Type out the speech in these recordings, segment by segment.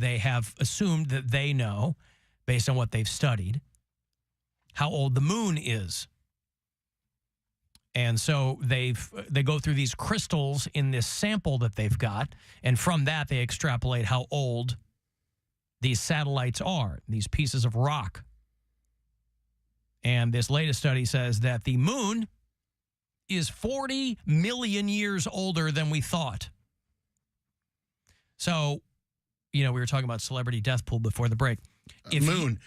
they have assumed that they know, based on what they've studied, how old the moon is. And so they go through these crystals in this sample that they've got, and from that they extrapolate how old these satellites are, these pieces of rock. And this latest study says that the moon is 40 million years older than we thought. So, we were talking about celebrity death pool before the break. Moon.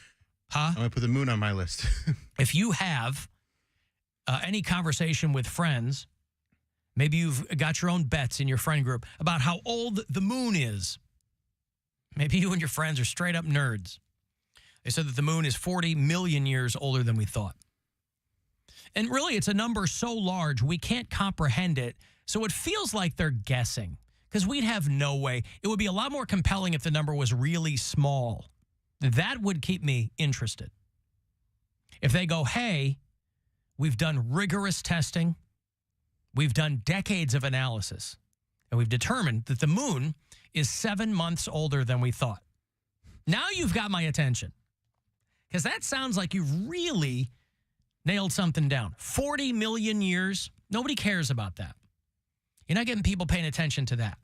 I'm going to put the moon on my list. If you have any conversation with friends, maybe you've got your own bets in your friend group about how old the moon is. Maybe you and your friends are straight up nerds. They said that the moon is 40 million years older than we thought. And really, it's a number so large, we can't comprehend it. So it feels like they're guessing, because we'd have no way. It would be a lot more compelling if the number was really small. That would keep me interested. If they go, hey, we've done rigorous testing, we've done decades of analysis, and we've determined that the moon is 7 months older than we thought. Now you've got my attention, because that sounds like you've really nailed something down. 40 million years, nobody cares about that. You're not getting people paying attention to that.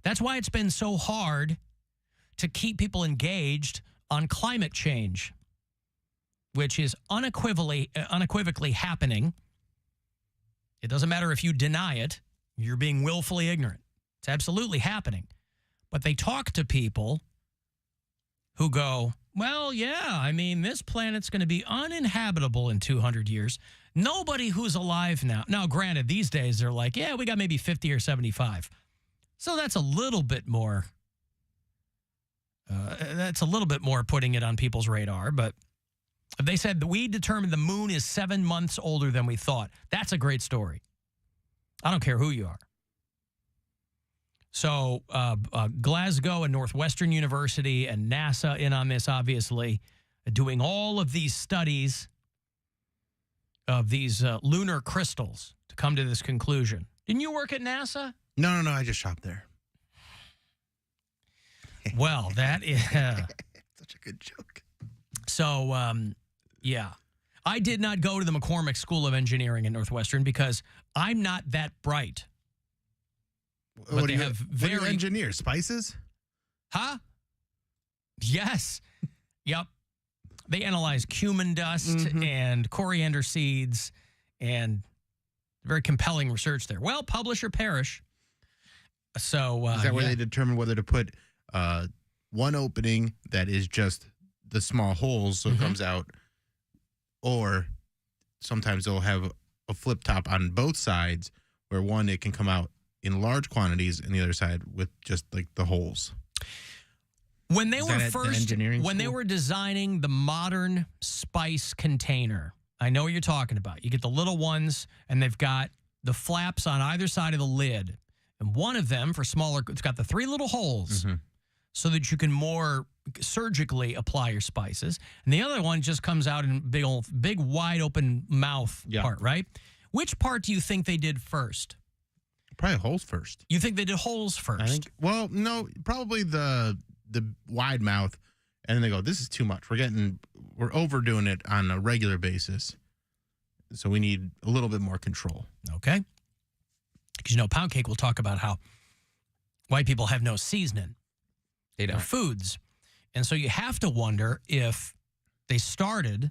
That's why it's been so hard to keep people engaged on climate change, which is unequivocally happening. It doesn't matter if you deny it. You're being willfully ignorant. It's absolutely happening. But they talk to people who go, well, yeah, this planet's going to be uninhabitable in 200 years. Nobody who's alive now. Now, granted, these days they're like, yeah, we got maybe 50 or 75. So that's a little bit more. That's a little bit more putting it on people's radar. But if they said that we determined the moon is 7 months older than we thought, that's a great story. I don't care who you are. So Glasgow and Northwestern University and NASA in on this, obviously, doing all of these studies of these lunar crystals to come to this conclusion. Didn't you work at NASA? No, I just shopped there. Well, that is... Such a good joke. So, yeah. I did not go to the McCormick School of Engineering at Northwestern because I'm not that bright. What do you have? What do you engineer? Spices? Huh? Yes. Yep. They analyze cumin dust and coriander seeds, and very compelling research there. Well, publish or perish. So is that where they determine whether to put one opening that is just the small holes so it comes out, or sometimes they'll have a flip top on both sides where one it can come out in large quantities and the other side with just like the holes. When they were designing the modern spice container, I know what you're talking about. You get the little ones and they've got the flaps on either side of the lid. And one of them for smaller, it's got the 3 little holes so that you can more surgically apply your spices. And the other one just comes out in big wide open mouth part, right? Which part do you think they did first? Probably holes first. You think they did holes first? I think, well, no, probably the wide mouth. And then they go, this is too much. We're overdoing it on a regular basis. So we need a little bit more control. Okay. Because, Poundcake will talk about how white people have no seasoning in their foods. And so you have to wonder if they started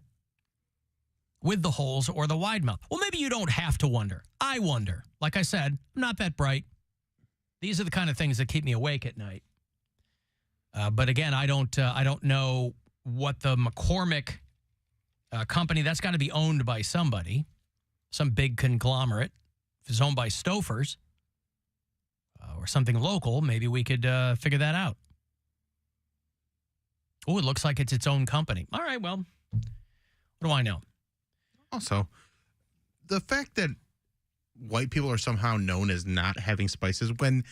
with the holes or the wide mouth. Well, maybe you don't have to wonder. I wonder. Like I said, I'm not that bright. These are the kind of things that keep me awake at night. But again, I don't know what the McCormick company, that's got to be owned by somebody, some big conglomerate. If it's owned by Stouffer's or something local, maybe we could figure that out. Oh, it looks like it's its own company. All right, well, what do I know? Also, the fact that white people are somehow known as not having spices when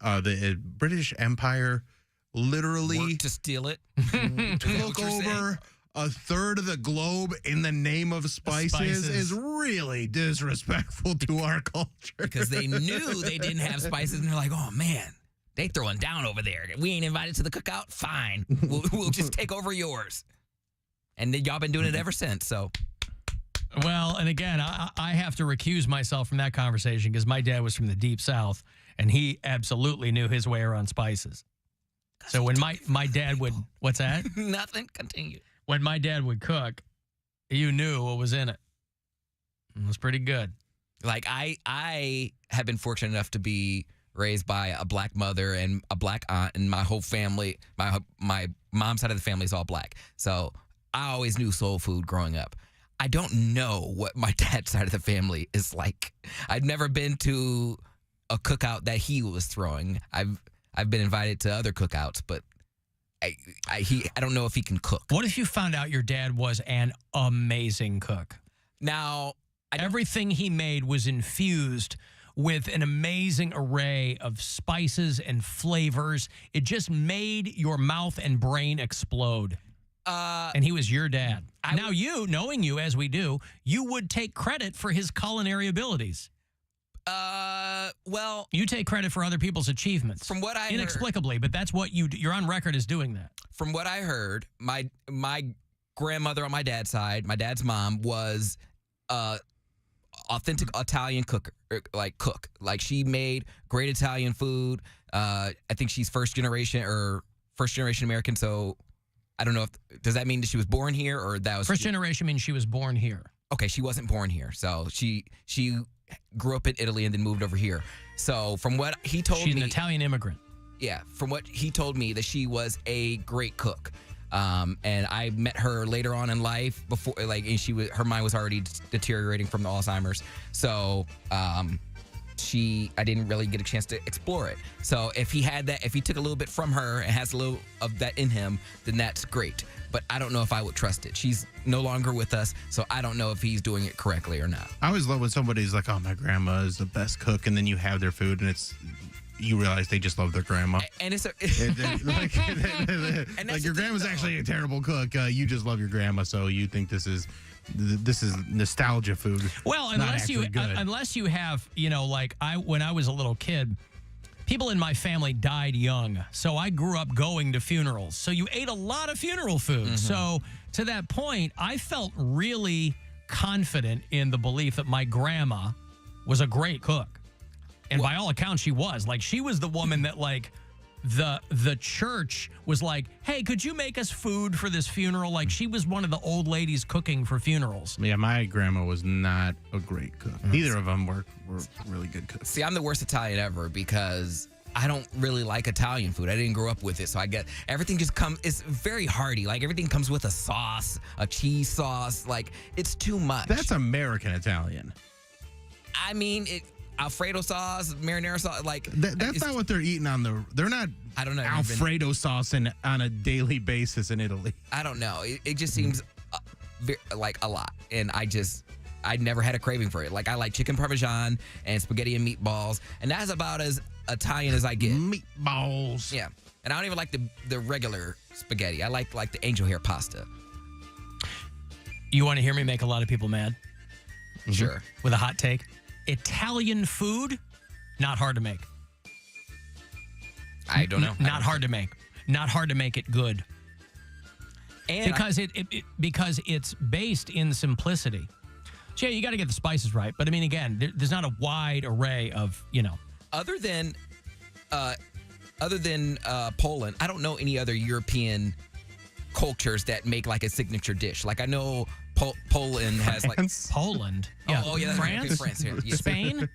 the British Empire literally worked to steal it, took over a third of the globe in the name of spices is really disrespectful to our culture. Because they knew they didn't have spices, and they're like, oh, man, They throwing down over there. We ain't invited to the cookout? Fine. We'll just take over yours. And then y'all been doing it ever since, so. Well, and again, I have to recuse myself from that conversation because my dad was from the Deep South, and he absolutely knew his way around spices. So when my dad would, what's that? Nothing. Continue. When my dad would cook, you knew what was in it. It was pretty good. Like, I have been fortunate enough to be raised by a black mother and a black aunt, and my whole family, my mom's side of the family is all black. So I always knew soul food growing up. I don't know what my dad's side of the family is like. I've never been to a cookout that he was throwing. I've been invited to other cookouts, but I don't know if he can cook. What if you found out your dad was an amazing cook? Now, everything he made was infused with an amazing array of spices and flavors. It just made your mouth and brain explode. And he was your dad. Now you, knowing you as we do, you would take credit for his culinary abilities. Well, you take credit for other people's achievements. From what I inexplicably, but that's what you're on record as doing that. From what I heard, my grandmother on my dad's side, my dad's mom was authentic Italian cook. Like she made great Italian food. I think she's first generation American, so I don't know does that mean that she was born here or that was first generation means she was born here. Okay, she wasn't born here. So she grew up in Italy and then moved over here. So from what he told me, she's an Italian immigrant. Yeah, from what he told me that she was a great cook. And I met her later on in life before, and her mind was already deteriorating from the Alzheimer's. So, I didn't really get a chance to explore it. So if he took a little bit from her and has a little of that in him, then that's great. But I don't know if I would trust it. She's no longer with us, so I don't know if he's doing it correctly or not. I always love when somebody's like, "Oh, my grandma is the best cook," and then you have their food and you realize they just love their grandma. And it's like your grandma's actually a terrible cook. You just love your grandma, so you think this is nostalgia food. Well, unless you have, when I was a little kid, people in my family died young, so I grew up going to funerals. So you ate a lot of funeral food. Mm-hmm. So to that point, I felt really confident in the belief that my grandma was a great cook. And by all accounts, she was. Like, she was the woman that, the church was like, hey, could you make us food for this funeral? Like, she was one of the old ladies cooking for funerals. Yeah, my grandma was not a great cook. Neither of them were really good cooks. See, I'm the worst Italian ever because I don't really like Italian food. I didn't grow up with it, so I get everything just comes. It's very hearty. Like, everything comes with a sauce, a cheese sauce. Like, it's too much. That's American Italian. I mean, Alfredo sauce, marinara sauce, that's not what they're eating they're not. I don't know. Alfredo sauce on a daily basis in Italy. I don't know. It just seems like a lot, and I never had a craving for it. Like, I like chicken parmesan and spaghetti and meatballs, and that's about as Italian as I get. Meatballs. Yeah, and I don't even like the regular spaghetti. I like the angel hair pasta. You want to hear me make a lot of people mad? Mm-hmm. Sure. With a hot take. Italian food, not hard to make. I don't know. Not hard to make. Not hard to make it good. And because it's based in simplicity. So yeah, you got to get the spices right. But I mean, again, there's not a wide array of, Other than Poland, I don't know any other European cultures that make like a signature dish. Like, I know Poland has Poland. Yeah. Oh, yeah. France? France. Yeah. Spain?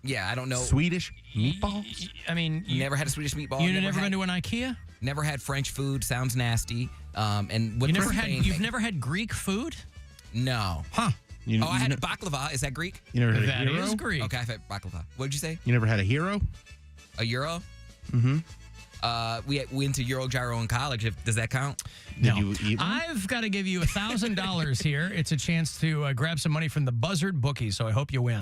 Yeah, I don't know. Swedish meatballs? I mean, you never had a Swedish meatball? You've never been to an IKEA? Never had French food. Sounds nasty. And you've never had Greek food? No. Huh. I had baklava. Is that Greek? You never had that a hero? Is Greek. Okay, I've had baklava. What did you say? You never had a hero? A euro? Mm-hmm. We went to Euro Gyro in college. Does that count? No. Did you eat one? I've got to give you $1,000 here. It's a chance to grab some money from the Buzzard bookie, so I hope you win.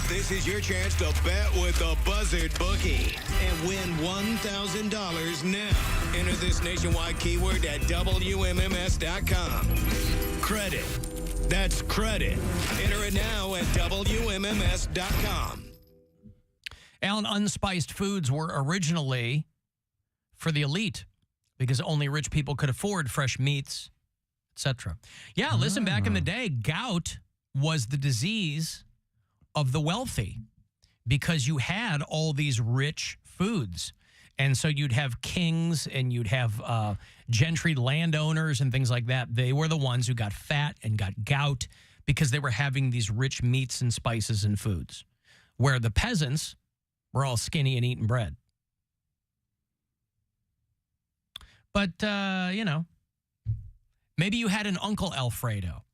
This is your chance to bet with the Buzzard bookie and win $1,000 now. Enter this nationwide keyword at WMMS.com. Credit. That's credit. Enter it now at WMMS.com. Alan, unspiced foods were originally for the elite because only rich people could afford fresh meats, etc. Yeah, listen, back in the day, gout was the disease of the wealthy because you had all these rich foods. And so you'd have kings and you'd have gentry landowners and things like that. They were the ones who got fat and got gout because they were having these rich meats and spices and foods, where the peasants were all skinny and eating bread. But, maybe you had an Uncle Alfredo.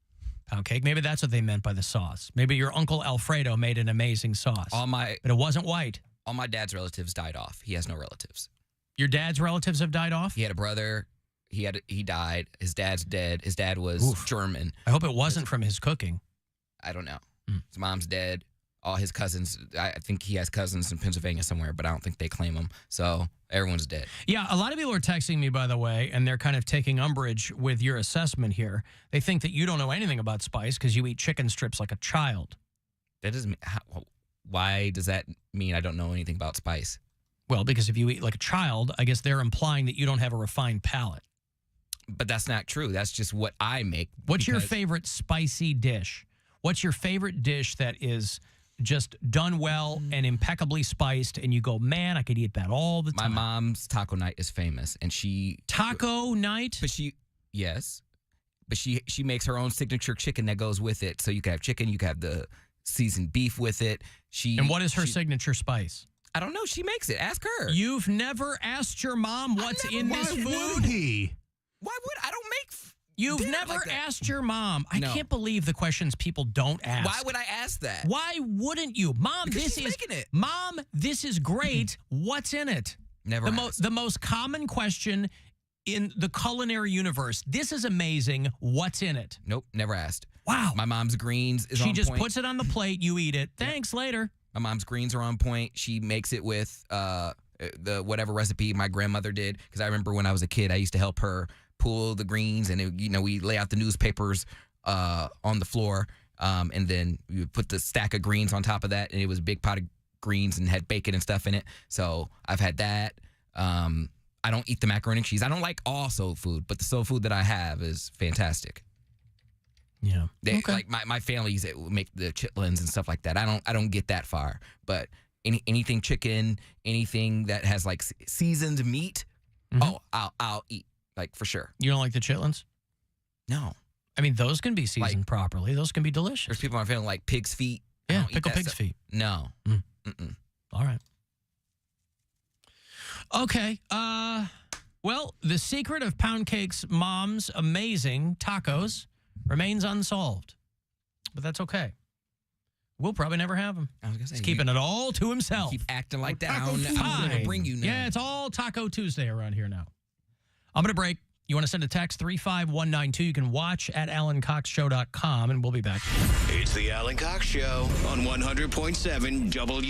Poundcake. Maybe that's what they meant by the sauce. Maybe your Uncle Alfredo made an amazing sauce. But it wasn't white. All my dad's relatives died off. He has no relatives. Your dad's relatives have died off? He had a brother. He died. His dad's dead. His dad was German. I hope it wasn't from his cooking. I don't know. His mom's dead. All his cousins, I think he has cousins in Pennsylvania somewhere, but I don't think they claim him. So everyone's dead. Yeah, a lot of people are texting me, by the way, and they're kind of taking umbrage with your assessment here. They think that you don't know anything about spice because you eat chicken strips like a child. That doesn't. Why does that mean I don't know anything about spice? Well, because if you eat like a child, I guess they're implying that you don't have a refined palate. But that's not true. That's just what I make. What's your favorite spicy dish? What's your favorite dish that is just done well and impeccably spiced, and you go, man, I could eat that all the time? My mom's taco night is famous, and taco night. But she makes her own signature chicken that goes with it. So you can have chicken, you can have the seasoned beef with it. And what is her signature spice? I don't know. She makes it. Ask her. You've never asked your mom what's in this food? Why would he? Why would I don't make? You've never asked your mom. I can't believe the questions people don't ask. Why would I ask that? Why wouldn't you? Mom, because she's making it. Mom, this is great. What's in it? Never asked. The most common question in the culinary universe. This is amazing. What's in it? Nope, never asked. Wow. My mom's greens is on point. She just puts it on the plate. You eat it. Thanks, later. My mom's greens are on point. She makes it with the whatever recipe my grandmother did. Because I remember when I was a kid, I used to help her pull the greens, and we lay out the newspapers on the floor, and then we would put the stack of greens on top of that, and it was a big pot of greens and had bacon and stuff in it. So I've had that. I don't eat the macaroni and cheese. I don't like all soul food, but the soul food that I have is fantastic. Yeah. Like my families make the chitlins and stuff like that. I don't get that far, but anything chicken, anything that has like seasoned meat, I'll eat, like, for sure. You don't like the chitlins? No. I mean, those can be seasoned properly. Those can be delicious. There's people in my family like pig's feet. Yeah, pickle pig's feet. No. All right. Okay. Well, the secret of Poundcake's mom's amazing tacos remains unsolved. But that's okay. We'll probably never have him. I was gonna say, he's keeping it all to himself. Keep acting like that. I'm Fine. going to bring you now. Yeah, it's all Taco Tuesday around here now. I'm going to break. You want to send a text, 35192. You can watch at AlanCoxShow.com, and we'll be back. It's the Alan Cox Show on 100.7 WMMS.